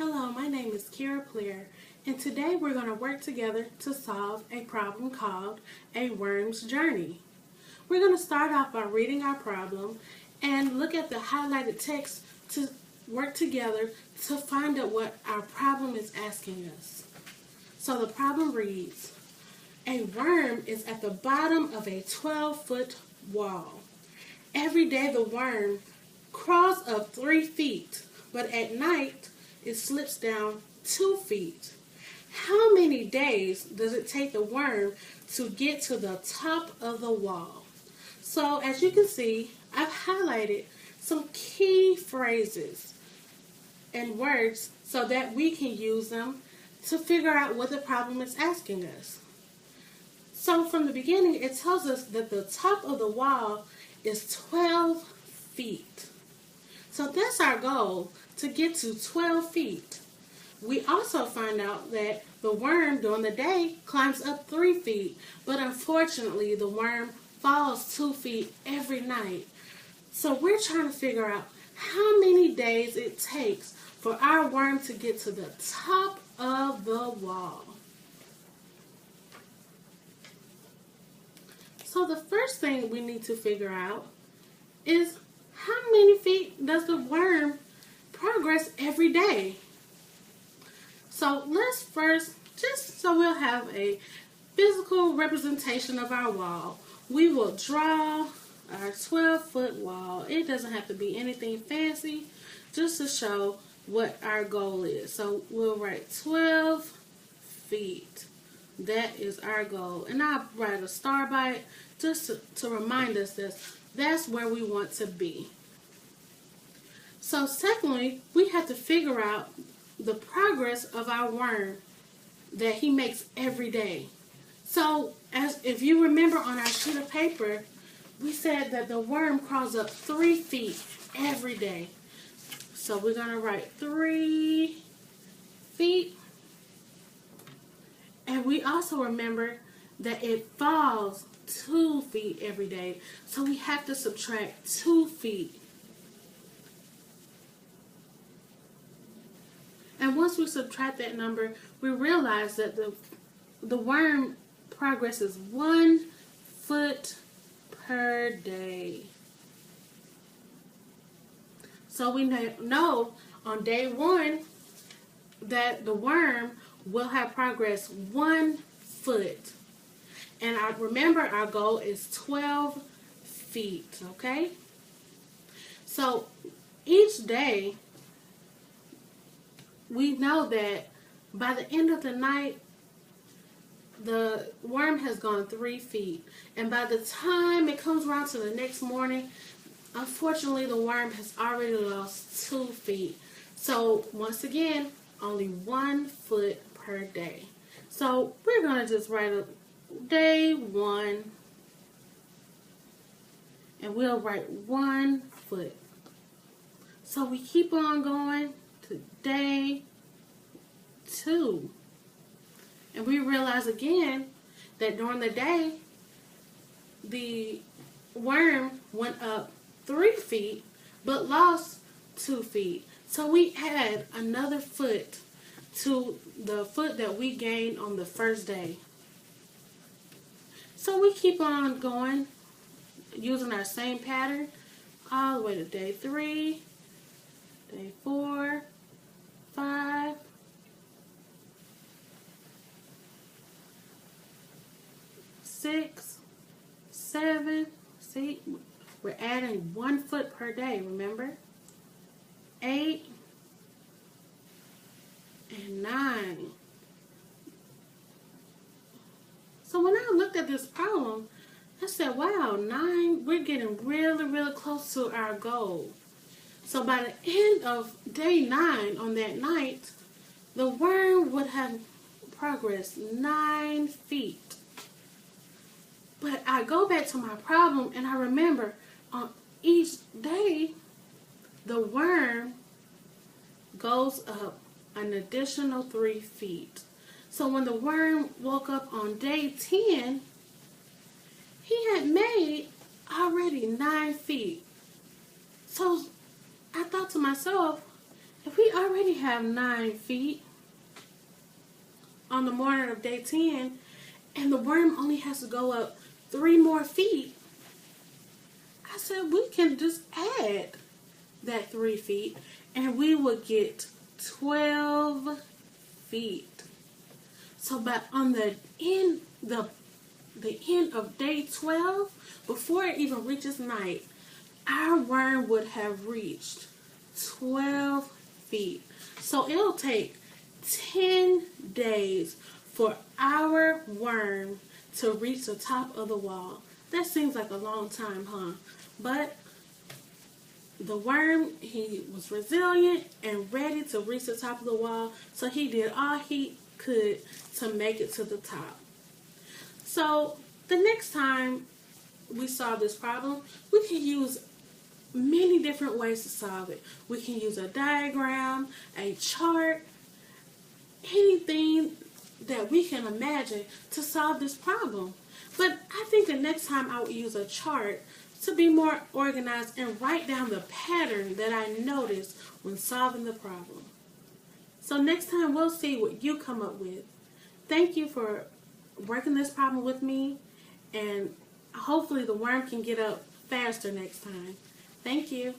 Hello, my name is Kyra Plair, and today we're going to work together to solve a problem called a worm's journey. We're going to start off by reading our problem and look at the highlighted text to work together to find out what our problem is asking us. So the problem reads, a worm is at the bottom of a 12-foot wall. Every day the worm crawls up 3 feet, but at night it slips down 2 feet. How many days does it take the worm to get to the top of the wall? So as you can see, I've highlighted some key phrases and words so that we can use them to figure out what the problem is asking us. So from the beginning, it tells us that the top of the wall is 12 feet. So that's our goal, to get to 12 feet. We also find out that the worm during the day climbs up 3 feet, but unfortunately the worm falls 2 feet every night. So we're trying to figure out how many days it takes for our worm to get to the top of the wall. So the first thing we need to figure out is how many feet does the worm progress every day? So let's first, just so we'll have a physical representation of our wall, we will draw our 12-foot wall. It doesn't have to be anything fancy, just to show what our goal is. So we'll write 12 feet. That is our goal. And I'll write a star by it just to remind us that that's where we want to be. So secondly, we have to figure out the progress of our worm that he makes every day. So if you remember on our sheet of paper, we said that the worm crawls up 3 feet every day. So we're going to write 3 feet. And we also remember that it falls 2 feet every day. So we have to subtract 2 feet. And once we subtract that number, we realize that the worm progresses 1 foot per day. So we know on day 1 that the worm will have progressed 1 foot. And remember, our goal is 12 feet, okay? So each day, we know that by the end of the night, the worm has gone 3 feet. And by the time it comes around to the next morning, unfortunately, the worm has already lost 2 feet. So once again, only 1 foot per day. So we're going to just write a day 1. And we'll write 1 foot. So we keep on going to day 2. And we realize again that during the day, the worm went up 3 feet, but lost 2 feet. So we add another foot to the foot that we gained on the first day. So we keep on going using our same pattern all the way to day 3, day 4, 5, 6, 7. See, we're adding 1 foot per day, remember? 8 and 9. So when I looked at this problem, I said, wow, 9, we're getting really, really close to our goal. So by the end of day 9 on that night, the worm would have progressed 9 feet. But I go back to my problem and I remember on each day, the worm goes up an additional 3 feet. So when the worm woke up on day 10, he had made already 9 feet. So I thought to myself, If we already have 9 feet on the morning of day 10, and the worm only has to go up 3 more feet, I said we can just add that 3 feet and we would get 12 feet. So but on the end of day 12, before it even reaches night, our worm would have reached 12 feet. So it'll take 10 days for our worm to reach the top of the wall. That seems like a long time, huh? But the worm, he was resilient and ready to reach the top of the wall, so he did all he could to make it to the top. So the next time we solve this problem, we can use many different ways to solve it. We can use a diagram, a chart, anything that we can imagine to solve this problem. But I think the next time I would use a chart to be more organized and write down the pattern that I noticed when solving the problem. So next time we'll see what you come up with. Thank you for working this problem with me, and hopefully the worm can get up faster next time. Thank you.